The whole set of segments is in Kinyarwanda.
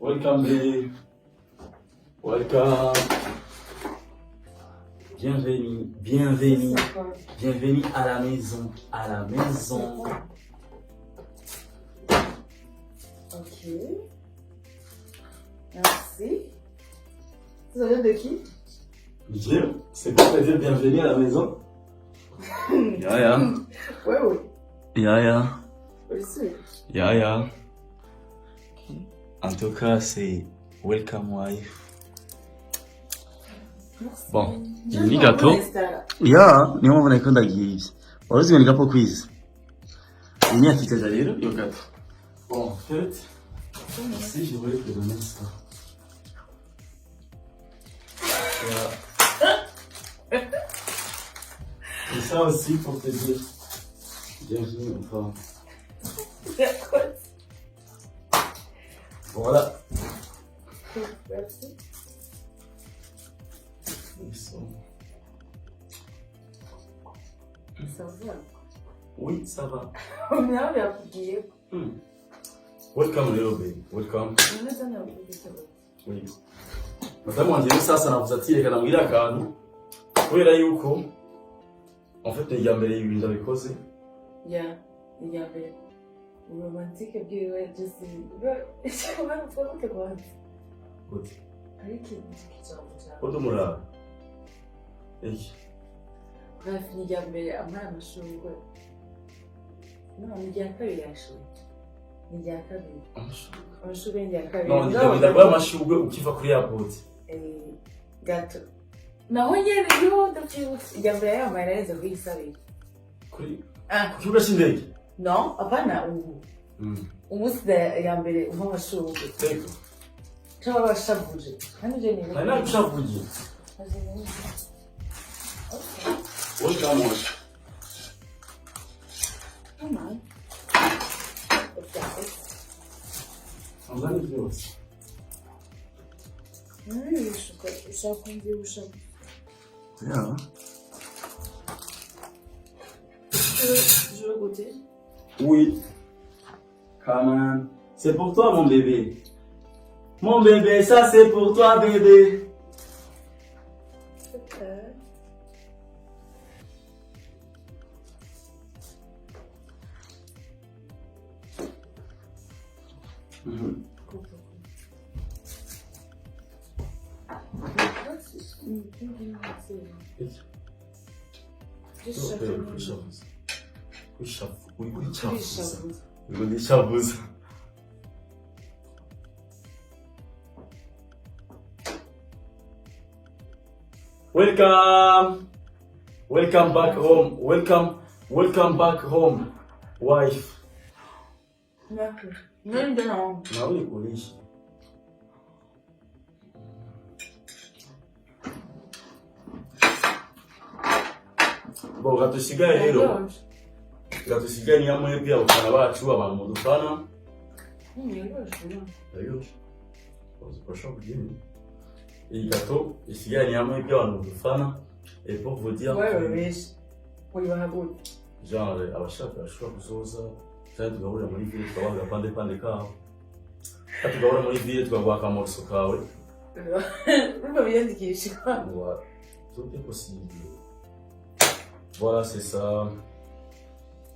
Welcome, babe. Welcome. Bienvenue, bienvenue, bienvenue à la maison, à la maison. Ok. Merci. Ça vient de qui? Dieu, c'est pour te dire bienvenue à la maison. Ya. Ouais, oui. Ya. Aussi. Ya. En tout cas, c'est welcome wife. Merci. Bon, ni gato. Ya, niyo mpamvu nakundagiye ibyo. Waruzi ngo ni gapo quiz. Imyaka ikaza rero yo gato. Bon, en fait, si je voulais te donner ça. Et ça aussi pour te dire bienvenue enfin. Voilà. Merci. Ça va. Oui, ça va. On a bien appuyé. Welcome, little baby. Welcome. Oui. Madamu wanjye sasa navuze ati reka namwira akantu kubera yuko en fait ni yambere ibintu bikoze. Ya, ni yambere. Romantique bwiwe just c'est comment on peut que quoi. Good. Ariko ikintu Odumura. Eki. Bref, ni yambere amara amashurwe. No, ni yakabiri yashuye. Ni yakabiri. Amashurwe ni yakabiri. No, ndabona amashurwe ukiva kuri airport. Gato. Naho nyene yo ndavyibutse. Yambere yambaye neza kuyisabira. Kuri ku kibuga cy'indege. No, hapana ubu. Umusi yambere nk'amashurwe. Teko. Cyangwa bashavuje. Kandi je ni. Nari kushavuje. Welcome. Come on. Angani byose. Ushaka ndi ushaka. Yeah. Je veux goûter. Oui. Come on. C'est pour toi mon bébé. Mon bébé, ça c'est pour toi bébé. Super. Welcome. Welcome back home. Welcome back home, wife. Merci. Non. Na uli kulishi. Bo gatusigaye rero. Gatusigaye ni amwe pia ukana bacu abantu mudufana. Ayo. Uzikosha kugini. Iyi gato isigaye ni amwe pia abantu mudufana. Et pour vous dire genre abashaka bashobora kuzoza kandi tugahura muri ville twabaga pande kaho. Tugahura muri ville twagwaka morso kawe. Urumva biyandikisha. Voilà. Tout est possible. Voilà, c'est ça.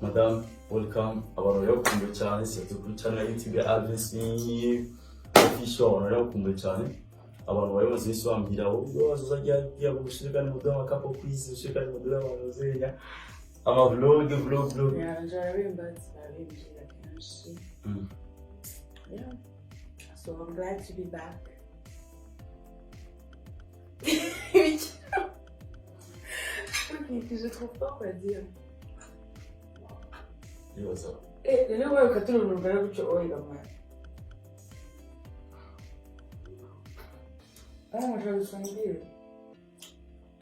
Madame, welcome. Abantu yakumbuye cyane c'est kuri channel YouTube ya ALVIN official abantu yakumbuye cyane. Abantu bayobozi bambira ngo azajya gushika ni mudamu akapo quiz ushika ni mudamu wazenya ama vlog. Yeah, yeah. So I'm glad to be back. Je trouve pas quoi dire. Et what's up? Et le ouais quand tu le regardes tu vois il a mal. Oh, je le sens bien.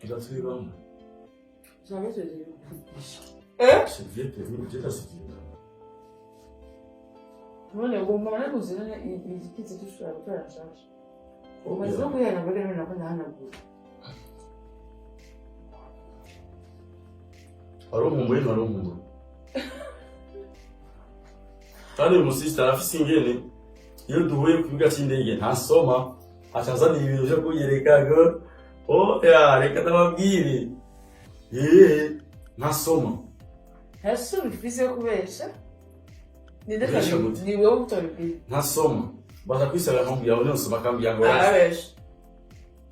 Il a tué vraiment. Ça va te dire. C'est vieux, tu t'as dit. Moi, le moment là, vous savez, il dit que c'est tout sur la charge. Mais sinon, il y a un peu de Kandi uyu musista afise ingene iyo duhuye ku kibuga cy'indege ntasoma acazanira ibintu byo kunyerekaga reka ndababwire ntasoma ntasoma ifise yo kubesha ni wowe utabibwira ntasoma baza kwisaba nkambwira aho nose bakambwira ngo arabesha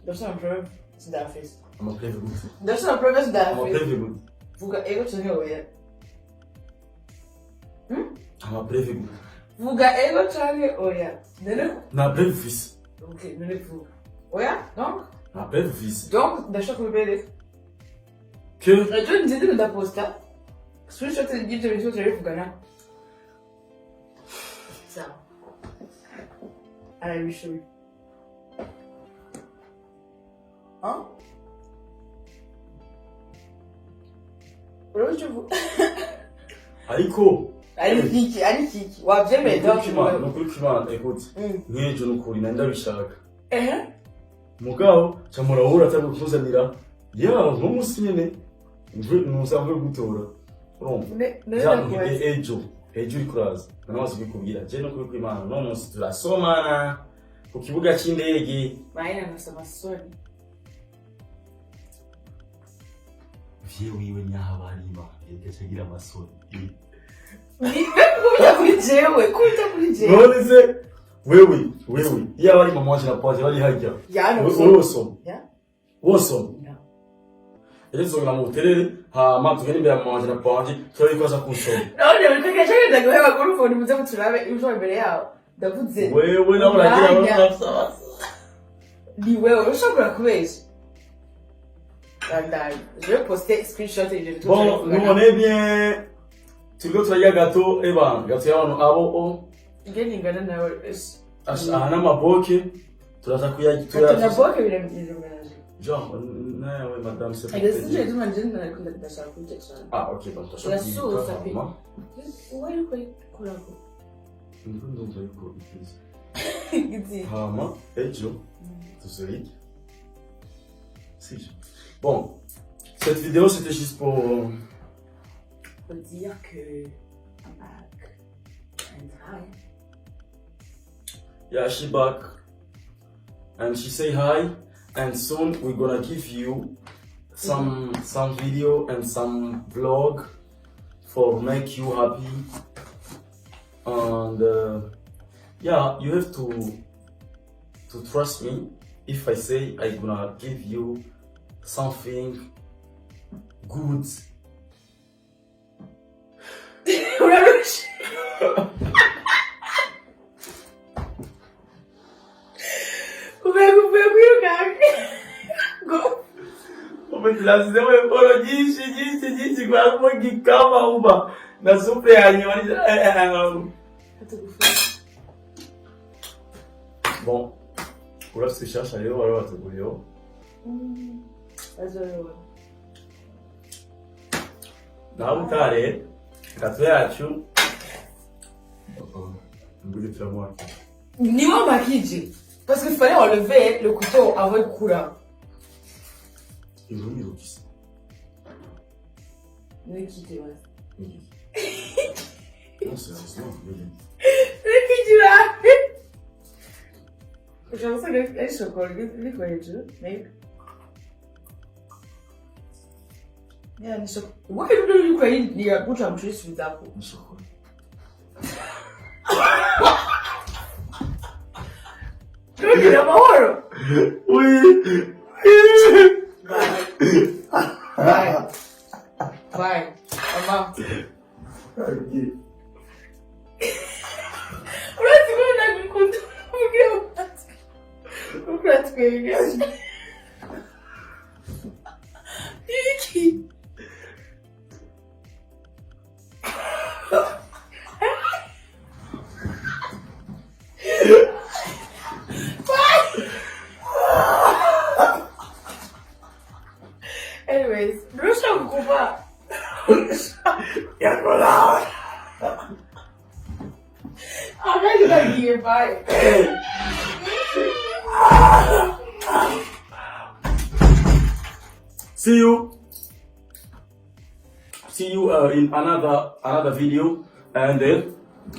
ndashaka prove sidafise amapreve gute ndashaka prove sidafise amapreve gute vuga ego canke oya amapreve gute vuga ego canke oya nta preve ufise okay none vuga oya donc nta preve ufise donc ndashaka kubereka que ejo nzindi ndaposta screenshot y'ibyo bintu turabivugana sawa arabishoboye ariko ari kiki wabyemeye nukuri kw'Imana écoute nk'ejo nukuri nari ndabishaka mugabo ca murahura atari kutuzanira nk'umunsi nyene ntusanzwe gutora urumva ejo uri kuraza namaze kubikubwira je nukuri kw'Imana no munsi turasomana ku kibuga c'indege bayina nasoma soni wiwe nyahabarima yacagira amasoni kuja kuri jewe none se wewe iyo abari mama wanje na papa bari harya wosoma ejo na muterere hama tugende imbere ya mama wanje na papa wanje turabikoza kunsoma none urikage cyane ndaguheba kuri phone muze muturabe ibyo imbere yawo ndavuze wewe nawe uragira abasaba ni wewe ushobora kubesha je vais poster screenshot et je vais tout bon nous on est bien turiko turarya gato gato y'abantu abo ngeni ngana nawe aha n'amaboke turaza kuyagira na boke biramenye genre nawe madame c'est pas je demande ndashaka kujya cyane ok donc ndashaka urasuza pe uwaye kurako ndumva yuko ikiza giti hama ejo tuzorike si bon cette vidéo c'était juste pour dire que I'm back and hi. Yeah, she back and she say hi, and soon we're gonna give you some video and some vlog for make you happy, and yeah, you have to trust me if I say I'm gonna give you something good. Lazima epolo jinsi kwa mwingi kama uba na supe ya nyoni. Bon, kula sishasha leo wale watukulio. Na utare kato yacu. Mbuli tramwa. Ni moi makiji parce qu'il fallait enlever le couteau avant de couler. Il vaut mieux qui ça. Ne quittez pas. Non, sérieusement, ne quittez pas. Je pense que c'est chocolat, les voyageurs, mais. Yeah, ni chocolat. What can you do? You can eat. Put some cheese with that. Ni chocolat. Tu veux l'amour? Oui. Vai. Maman. Ok. Anyways, Rusha Kuba. I'm not gonna be bye. See you in another video, and then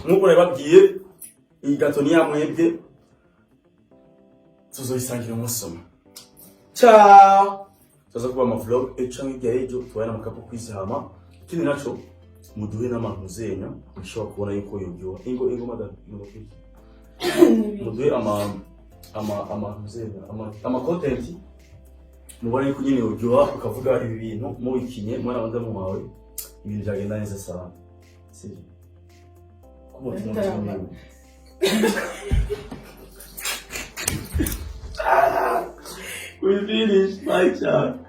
Numugore babwiye iyi gato ni yamwebwe tuzoyisangira umusoma. Ciao. Tuza kuba vlog echa ngya ejo twana makapo kwizihama. Kindi naco muduhe n'amantu zenya ushobora kubona yuko yobyo. Ingo madam kwiki. Muduhe amantu zenya ama content mubone ko nyine yobyo ukavuga ibi bintu mu ikinye mwana wanda mu mawe ibintu byagenda neza sana. Sivyo. We finished, my child.